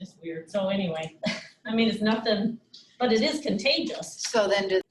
It's weird. So anyway, I mean, it's nothing, but it is contagious. So then do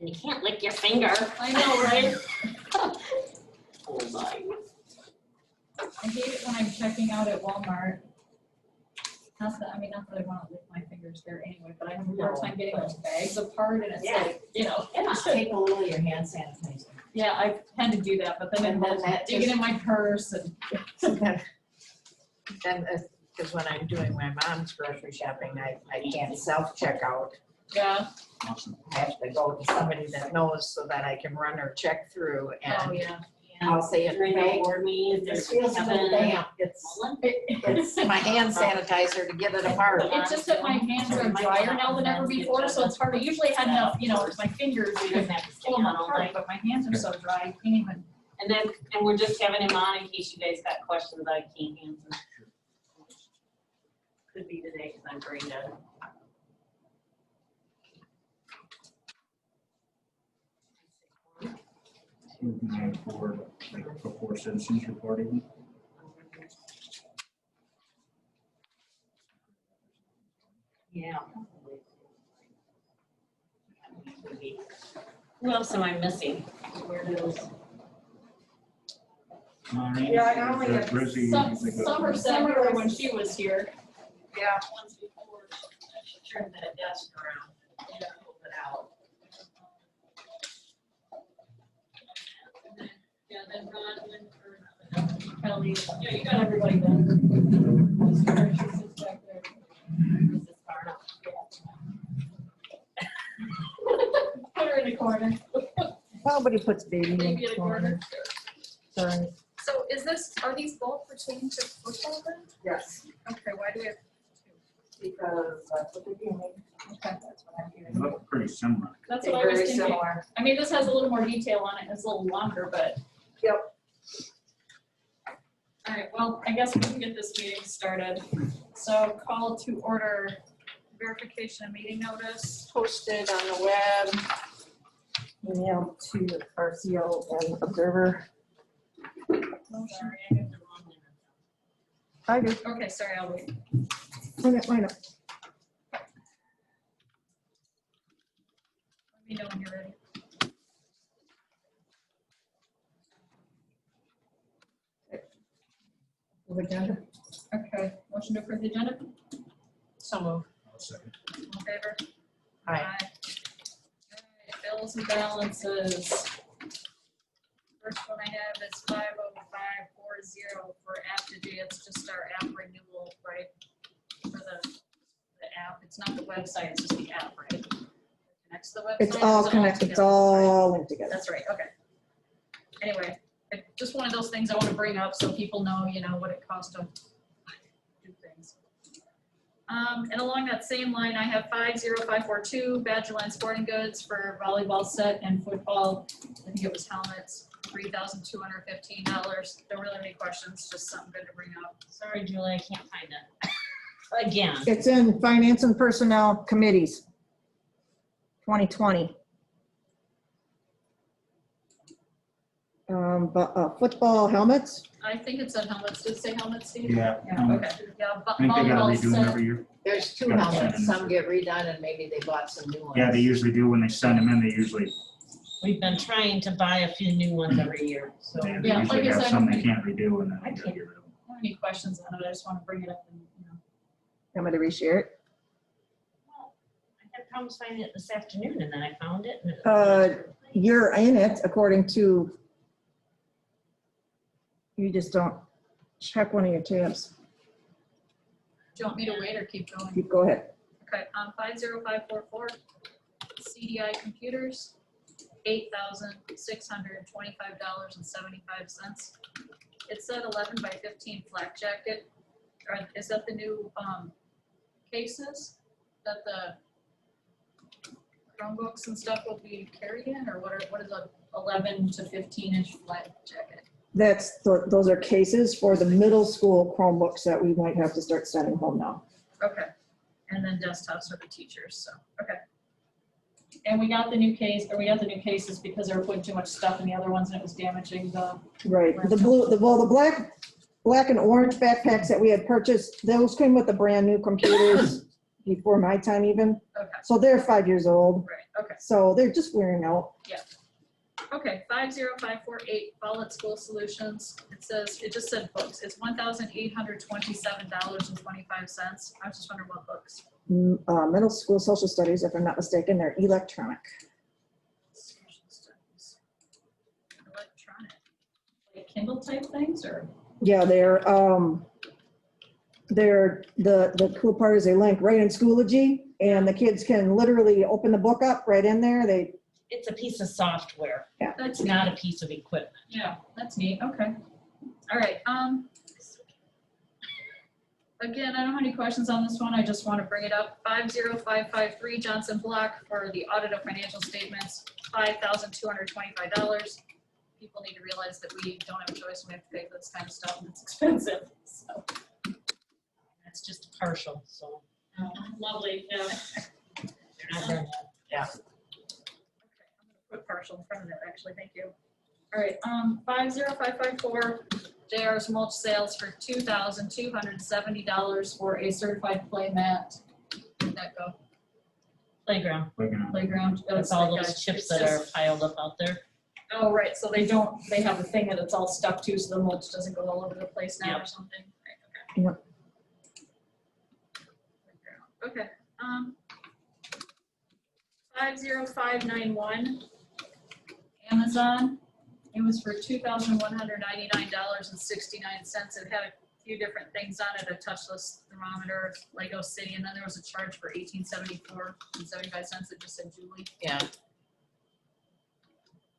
And you can't lick your finger. I know, right? Oh my. I hate it when I'm checking out at Walmart. Not that I want to lick my fingers there anyway, but I have a hard time getting those bags apart, and it's like, take a little of your hand sanitizer. yeah, I tend to do that, but then And then that dig it in my purse and. Then, because when I'm doing my mom's grocery shopping, I can't self-checkout. Yeah. Awesome. I have to go to somebody that knows so that I can run her check through Oh, and yeah. I'll say it. During the board meetings, This there's feels a little damp. It's my hand sanitizer to get it apart. It's just that my hands are drier now than ever before, so it's hard. I usually had enough, my fingers, you can pull them apart, but my hands are so dry, I can't even. And we're just having him on in case you guys got questions I can't answer. Could be today because I'm brain dead. Before citizens reporting. Yeah. Who else am I missing? Where those? Yeah, I only have Brizzy, Summer similar when she was here. Yeah. Once before, I should turn that desk around. Yeah, pull it out. Yeah, then Ron went for Kelly, yeah, you got everybody done. Sorry, she sits back there. Mrs. Barnum. Put her in the corner. Nobody puts baby in Maybe the in the corner. corner. Sorry. So are these both pertaining to football then? Yes. Okay, why do we have Because that's what they're doing. Okay. That's what I'm They hearing. look pretty similar. That's They're what I was very thinking. similar. I mean, this has a little more detail on it, and it's a little longer, but. Yep. All right, well, I guess we can get this meeting started. So call to order verification of meeting notice. Posted on the web, emailed to RCO and Observer. Motion. Sorry, I got the wrong one. I do. Okay, sorry, I'll wait. Line up. Let me know when you're ready. Agenda. Okay, motion to approve the agenda, So moved. I'll second. all in favor? Aye. All right, bills and balances. First one I have is 50540 for app today. It's just our app renewal, right? For the app. It's not the website, it's just the app, right? It connects to the website. It's or is all it connected, it's together? all linked together. That's right, okay. Anyway, just one of those things I want to bring up so people know, what it costs to do things. And along that same line, I have 50542 Badgerland Sporting Goods for volleyball set and football. I think it was helmets, $3,215. Don't really have any questions, just something good to bring up. Sorry, Julie, I can't find it. Again. It's in Finance and Personnel Committees. 2020. But football helmets, I think it said helmets. Did it say helmets, Steve? Yeah. Okay. Yeah, I think they gotta volleyball redo them set. every year. there's two Gotta send helmets, them. some get redone and maybe they bought some new ones. Yeah, they usually do when they send them in, they usually, We've been trying to buy a few new ones every year, so. they Yeah, usually like I have said, some they can't redo and then I they gotta can't. get rid of them. I don't have any questions on it. I just want to bring it up and, I'm gonna reshare it. Well, I had problems finding it this afternoon and then I found it. and You're in it according to, you just don't check one of your tabs. do you want me to wait or keep going? You go ahead. Okay, 50544, CDI computers, $8,625.75. It said 11 by 15 flak jacket. Is that the new cases that the Chromebooks and stuff will be carried in, or what is a 11 to 15 inch flak jacket? Those are cases for the middle school Chromebooks that we might have to start sending home now. Okay, and then desktops for the teachers, so, okay. And we got the new cases because they were putting too much stuff in the other ones and it was damaging the, Right, the black and orange backpacks that we had purchased, those came with the brand new computers before my time even. okay, So they're 5 years old, right, okay. so they're just wearing out. Okay, 50548, Follett School Solutions. It just said books. It's $1,827.25. I was just wondering what books. Middle school social studies, if I'm not mistaken, they're electronic. Social studies. Electronic. Like Kindle type things or? Yeah, the cool part is they link right in Schoology and the kids can literally open the book up right in there. It's a piece of software. That's It's not a piece of equipment. Yeah, that's neat. Okay. All right. Again, I don't have any questions on this one. I just want to bring it up. 50553 Johnson Block for the audit of financial statements, $5,225. People need to realize that we don't have a choice. We have to pay for this kind of stuff and it's expensive. So. That's just partial, so. Lovely. Yeah. They're not done yet. Okay, I'm gonna put partial in front of it, actually, thank you. All right, 50554, JR's mulch sales for $2,270 for a certified play mat. Where'd that go? Playground. Playground. That's all those chips that are piled up out there. Oh, right, so they have a thing that it's all stuck to, so the mulch doesn't go all over the place now or Yep. something. Right, okay. Yep. Okay, 50591, Amazon. It was for $2,199.69. It had a few different things on it, a touchless thermometer, Lego City, and then there was a charge for $18.74.75. It just said Julie. Yeah.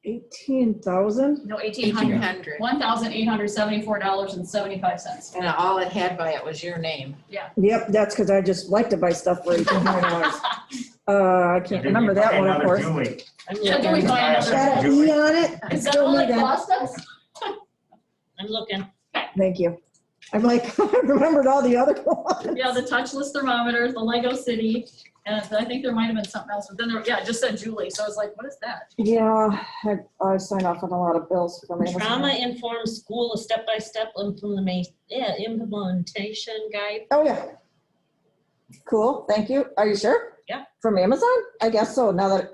18,000? No, 1,800. $1,874.75. And all it had by it was your name. Yep, that's because I just like to buy stuff for $1,800. I can't remember that one, of course. I'm Yeah, looking. do we buy another? Got an E on it? I Is that still all need it that. cost us? I'm looking. Okay, Thank you. I'm like, I remembered all the other ones. Yeah, the touchless thermometers, the Lego City, and I think there might have been something else, but then there, yeah, it just said Julie, so I was like, what is that? Yeah, I sign off on a lot of bills from Amazon. Trauma-informed school, a step-by-step implementation guide. Oh, yeah. Cool, thank you. Are you sure? Yeah. From Amazon? I guess so, now that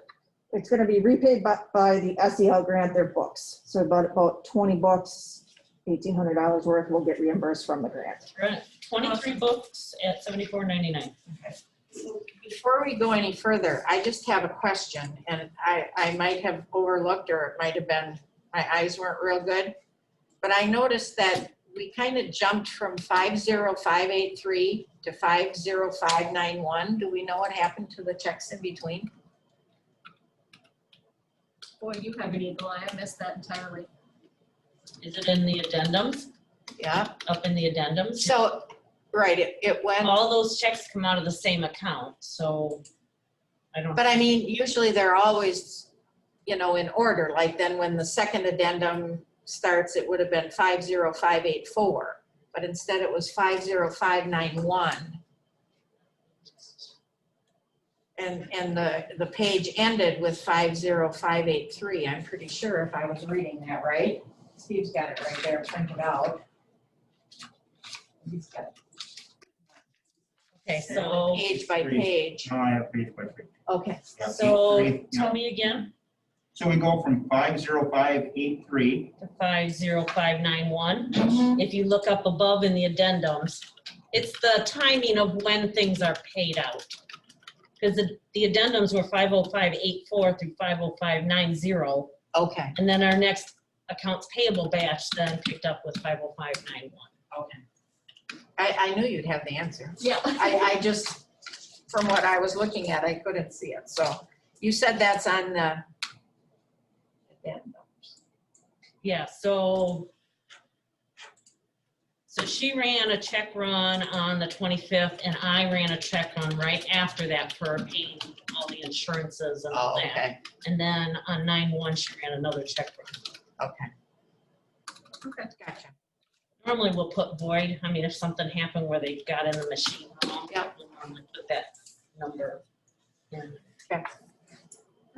it's gonna be repaid by the SEL grant, their books. So about 20 books, $1,800 worth will get reimbursed from the grant. Right, 23 books at $74.99. Before we go any further, I just have a question, and I might have overlooked, or it might have been, my eyes weren't real good. But I noticed that we kind of jumped from 50583 to 50591. Do we know what happened to the checks in between? Boy, you have an eagle eye, I missed that entirely. Is it in the addendums? Yeah, Up in the addendums? so, right, it went, All those checks come out of the same account, so I don't. but I mean, usually they're always, you know, in order. Like then when the second addendum starts, it would have been 50584, but instead it was 50591. And the page ended with 50583, I'm pretty sure, if I was reading that right. Steve's got it right there printed out. He's got it Okay, so, page by page. No, I have page by page. Okay, Yeah, so 83, yeah. tell me again, So we go from 50583, to 50591. Mm-hmm. If you look up above in the addendums, it's the timing of when things are paid out. Because the addendums were 50584 through 50590, okay, and then our next accounts payable batch then picked up with 50591. okay. I knew you'd have the answer. Yeah. I just, from what I was looking at, I couldn't see it. So you said that's on the addendums. Yeah, so she ran a check run on the 25th, and I ran a check run right after that for paying all the insurances and all Oh, that. okay, And then on 9/1, she ran another check run. okay. Okay. Gotcha. Normally we'll put void, I mean, if something happened where they got in the machine wrong, Yeah. we'll normally put that number in.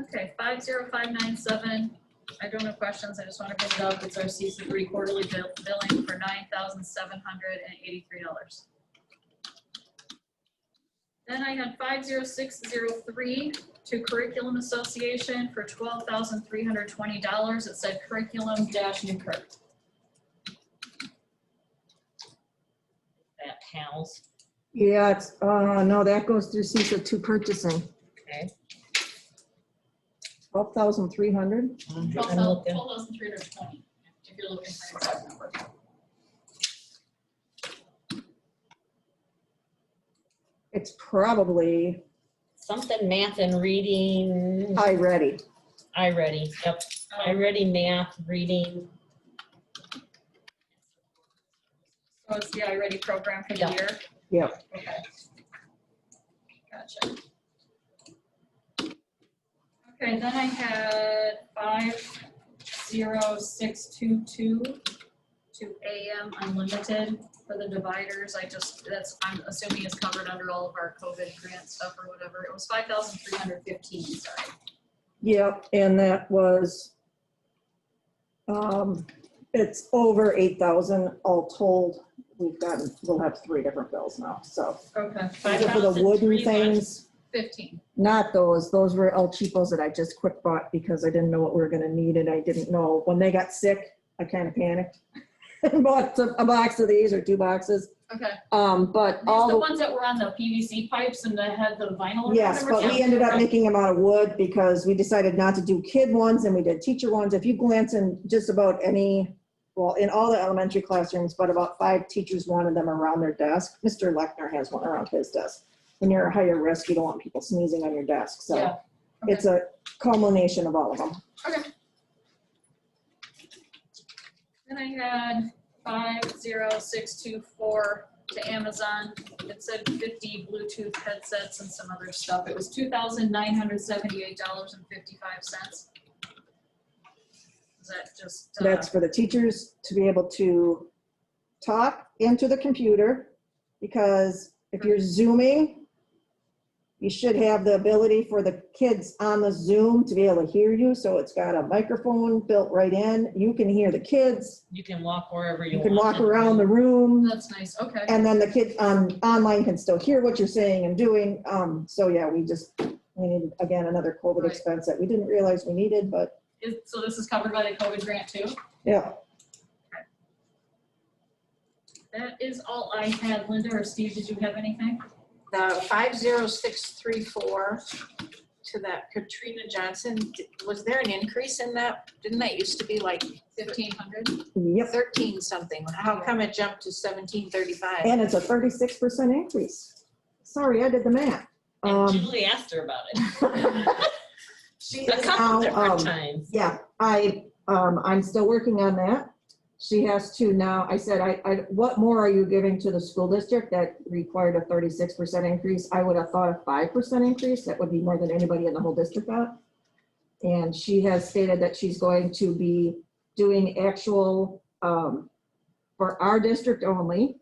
Okay, 50597, I don't have questions, I just want to bring it up, it's our CC3 quarterly billing for $9,783. Then I had 50603 to Curriculum Association for $12,320, it said curriculum dash Newkirk. That PALS, Yeah, it's, no, that goes through CISA 2 purchasing, okay? 12,300. I'm looking. 12,320, if you're looking for an exact number. It's probably Something math and reading, iReady. iReady, yep, iReady math, reading, So it's the iReady program for the Yeah. year? Yep. Okay. Gotcha. Okay, then I had 50622 to AM Unlimited for the dividers. I'm assuming is covered under all of our COVID grant stuff or whatever. It was 5,315, sorry. Yep, and that was, it's over 8,000 all told. We'll have 3 different bills now, so. Okay. These are for the wooden 5,300. things, 15. not those were El Cheapos that I just quick bought because I didn't know what we were gonna need and I didn't know, when they got sick, I kind of panicked. And bought a box of these or 2 boxes, Okay. but These all the the, ones that were on the PVC pipes and that had the vinyl around yes, them or but we something? ended up Okay. making them out of wood because we decided not to do kid ones and we did teacher ones. If you glance in just about any, well, in all the elementary classrooms, but about 5 teachers wanted them around their desk. Mr. Lechner has one around his desk. When you're a higher risk, you don't want people sneezing on your desk, so Yeah. Okay. it's a culmination of all of them. Okay. Then I had 50624 to Amazon. It said 50 Bluetooth headsets and some other stuff. It was $2,978.55. Is that just? That's for the teachers to be able to talk into the computer, because if you're Zooming, you should have the ability for the kids on the Zoom to be able to hear you. So it's got a microphone built right in. You can hear the kids. You can walk wherever you You want. can walk in around the room. That's nice, okay. And then the kids online can still hear what you're saying and doing. So yeah, we need, again, another COVID Right. expense that we didn't realize we needed, but So this is covered by the COVID grant too? yeah. That is all I had. Linda or Steve, did you have anything? The 50634 to that Katrina Johnson, was there an increase in that? Didn't that used to be like 1,500? Yep. 13 something? How come it jumped to 1735? And it's a 36% increase. Sorry, I did the math. And Julie asked her about it She a is couple different now, times. yeah, I'm still working on that. She has to now, I said, what more are you giving to the school district that required a 36% increase? I would have thought a 5% increase. That would be more than anybody in the whole district got. And she has stated that she's going to be doing actual, for our district only.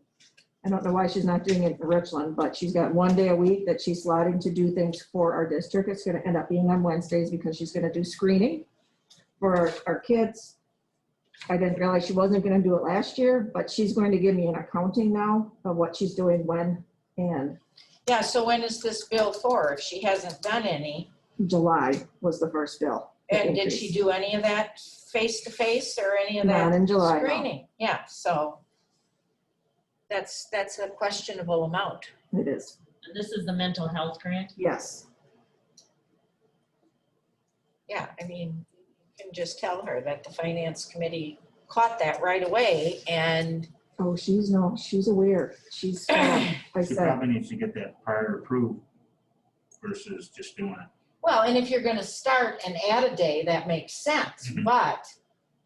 I don't know why she's not doing it in Richland, but she's got one day a week that she's slotting to do things for our district. It's gonna end up being on Wednesdays because she's gonna do screening for our kids. I didn't realize she wasn't gonna do it last year, but she's going to give me an accounting now of what she's doing when, and Yeah, so when is this bill for? If she hasn't done any, July was the first bill. and did she do any of that face-to-face or any of that? Not in July, no. Screening, yeah, so that's a questionable amount. It is, And this is the mental health grant. yes. Yeah, I mean, you can just tell her that the finance committee caught that right away and Oh, she's aware. She's, I She said, probably needs to get that prior approved versus just doing it. well, and if you're gonna start and add a day, that makes sense, Mhm. but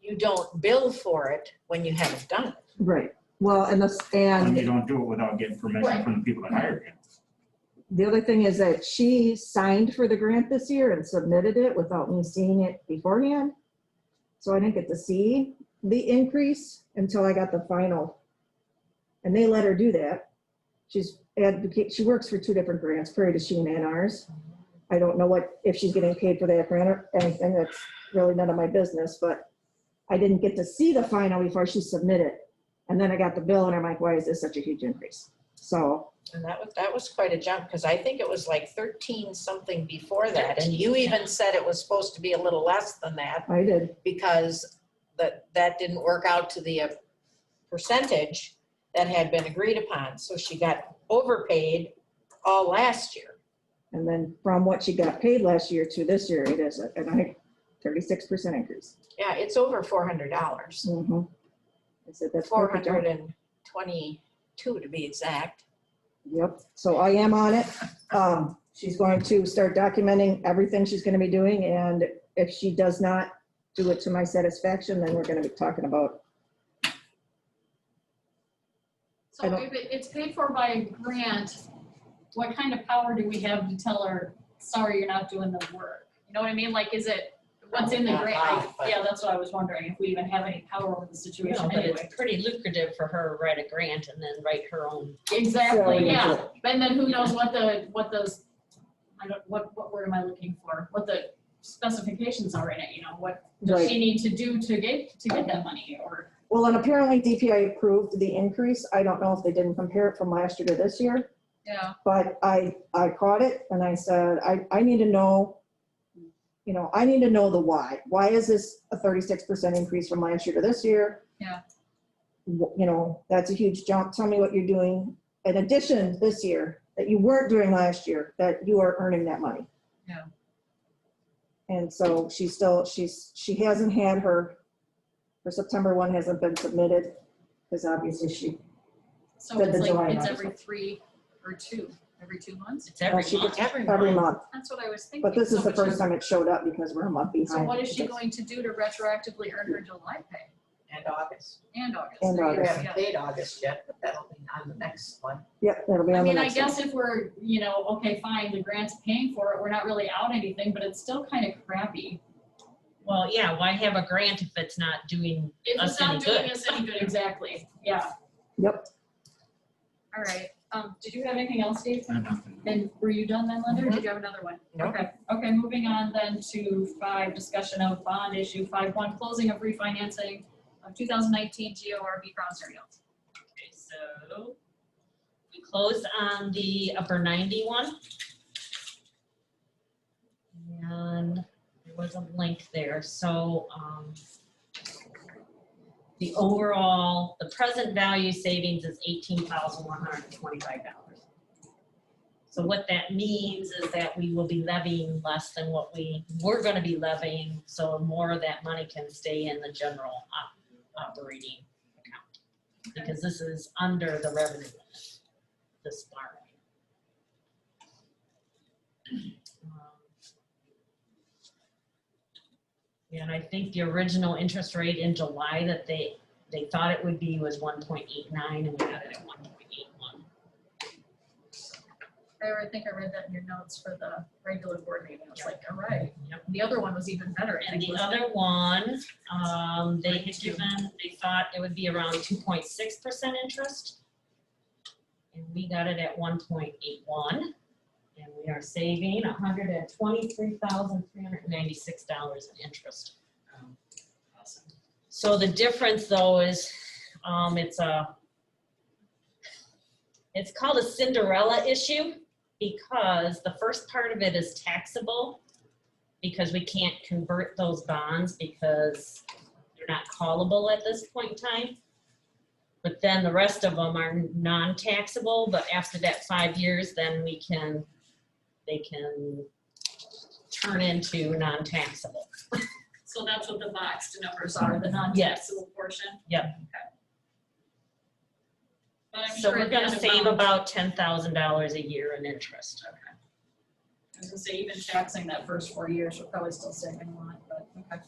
you don't bill for it when you haven't done it. right. Well, and And you don't do it without getting permission Right. from the people that hired you. the other thing is that she signed for the grant this year and submitted it without me seeing it beforehand. So I didn't get to see the increase until I got the final. And they let her do that. She works for two different grants, Prairie du Chien and ours. I don't know if she's getting paid for that grant or anything. That's really none of my business, but I didn't get to see the final before she submitted. And then I got the bill and I'm like, why is this such a huge increase? So, And that was quite a jump, because I think it was like 13 something before that, and you even said it was supposed to be a little less than that, I did. because that didn't work out to the percentage that had been agreed upon, so she got overpaid all last year. And then from what she got paid last year to this year, it is a 36% increase. Yeah, it's over $400, Mhm. I said that's perfect. 422 to be exact. Yep, so I am on it. She's going to start documenting everything she's gonna be doing, and if she does not do it to my satisfaction, then we're gonna be talking about, So I don't- if it's paid for by a grant, what kind of power do we have to tell her, sorry, you're not doing the work? You know what I mean? Like, is it, what's in the Not grant? live, but- Yeah, that's what I was wondering, if we even have any power over the You situation know, but anyway. it's pretty lucrative for her to write a grant and then write her own. Exactly, So- yeah. And then who knows what those, what word am I looking for? What the specifications are in it, you know, what does Right. she need to do to get that money, or? well, and apparently DPI approved the increase. I don't know if they didn't compare it from last year to this year, Yeah, but I caught it and I said, I need to know, I need to know the why. Why is this a 36% increase from last year to this year? Yeah. That's a huge jump. Tell me what you're doing in addition this year that you weren't doing last year, that you are earning that money. Yeah. And so she hasn't had her September one hasn't been submitted because obviously so The it's July like, it's one. every 3 or 2, every 2 months? It's every she month. gets Every every month. month. That's what I was thinking. But this is So the first time it showed up because we're a month behind. So what is she going to do to retroactively earn her July pay And August. and August? And There you We go, August. haven't yeah. paid August yet, but that'll be on the next one. Yep, that'll be I on the mean, I next one. guess if we're, okay, fine, the grant's paying for it, we're not really out anything, but it's still kind of crappy. Well, yeah, why have a grant if it's not doing If us it's any not doing good? us any good, exactly, yeah. Yep. All right, did you have anything else, Dave? Nothing. And were you done then, Linda, or did you have another one? No. Okay, moving on then to 5, discussion of bond issue. 5.1, closing of refinancing of 2019 GORB promissory notes. Okay, so we closed on the upper 91. And there was a link there, so the overall, the present value savings is $18,125. So what that means is that we will be levying less than what we were gonna be levying, so more of that money can stay in the general operating account. Because this is under the revenue limit, this borrowing. And I think the original interest rate in July that they thought it would be was 1.89, and we got it at 1.81. I think I read that in your notes for the regular board meeting. I was like, all right. Yep. The other one was even better. I And think, the wasn't it? other one, they thought it would be around 2.6% interest. And we got it at 1.81. And we are saving $123,396 in interest. Awesome. So the difference though is, it's called a Cinderella issue because the first part of it is taxable because we can't convert those bonds because they're not callable at this point in time. But then the rest of them are non-taxable, but after that 5 years, then they can turn into non-taxable. So that's what the boxed numbers are, the non-taxable portion? Yep. Okay. But I'm So sure we're at the gonna end of save month- about $10,000 a year in interest. Okay. I was gonna say, even taxing that first 4 years, we're probably still saving a lot, but okay.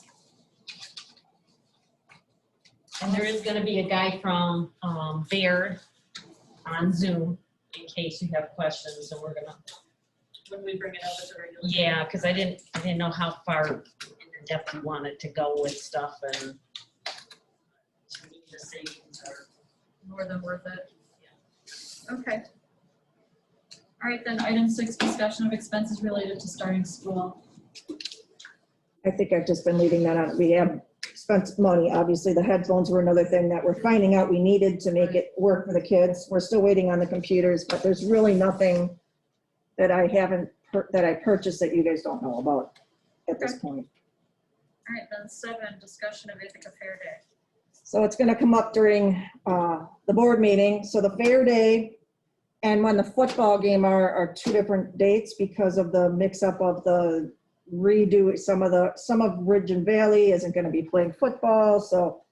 And there is gonna be a guy from Baird on Zoom in case you have questions, and we're gonna, When we bring it up at the regular. yeah, because I didn't know how far in depth you wanted to go with stuff, and to me, the savings are. More than worth it. Okay. All right, then, item 6, discussion of expenses related to starting school. I think I've just been leaving that on. We have spent money. Obviously, the headphones were another thing that we're finding out we needed to make it work for the kids. We're still waiting on the computers, but there's really nothing that I haven't, that I purchased that you guys don't know about at this point. All right, then 7, discussion of Ithaca Fair Day. So it's gonna come up during the board meeting. So the fair day and when the football game are 2 different dates because of the mix-up of the redo. Some of Ridge and Valley isn't gonna be playing football, so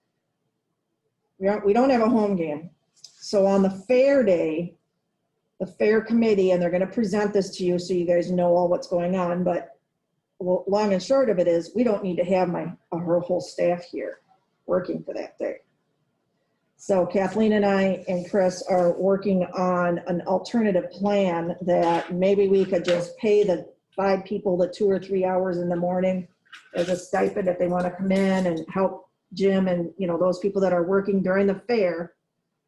we don't have a home game. So on the fair day, the fair committee, and they're gonna present this to you so you guys know all what's going on, but well, long and short of it is, we don't need to have her whole staff here working for that day. So Kathleen and I and Chris are working on an alternative plan that maybe we could just pay the 5 people the 2 or 3 hours in the morning as a stipend if they want to come in and help Jim and, those people that are working during the fair.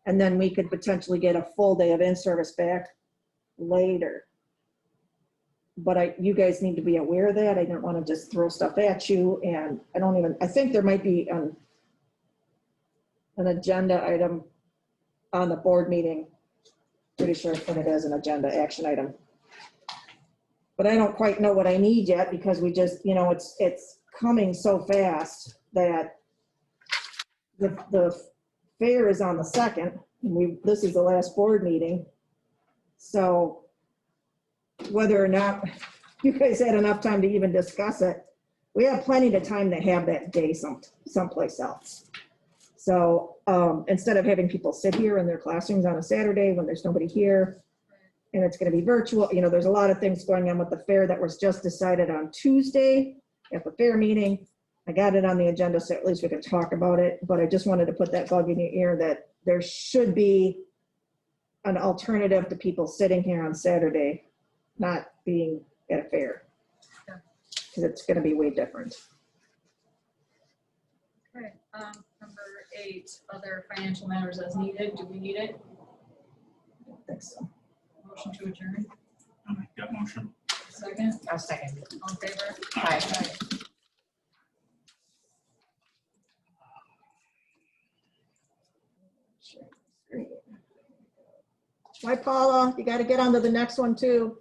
And then we could potentially get a full day of in-service back later. But you guys need to be aware of that. I didn't want to just throw stuff at you, and I think there might be an agenda item on the board meeting. Pretty sure I put it as an agenda action item. But I don't quite know what I need yet because we just, it's coming so fast that the fair is on the 2nd. And this is the last board meeting. So whether or not you guys had enough time to even discuss it, we have plenty of time to have that day someplace else. So instead of having people sit here in their classrooms on a Saturday when there's nobody here, and it's going to be virtual, there's a lot of things going on with the fair that was just decided on Tuesday at the fair meeting. I got it on the agenda, so at least we can talk about it, but I just wanted to put that bug in your ear that there should be an alternative to people sitting here on Saturday, not being at a fair, because it's going to be way different. Okay, number 8, other financial matters as needed. Do we need it? I don't think so. Motion to adjourn. I'll make that motion. Second, I'll second it. all in favor? Aye. Bye, Paula. You got to get on to the next one too.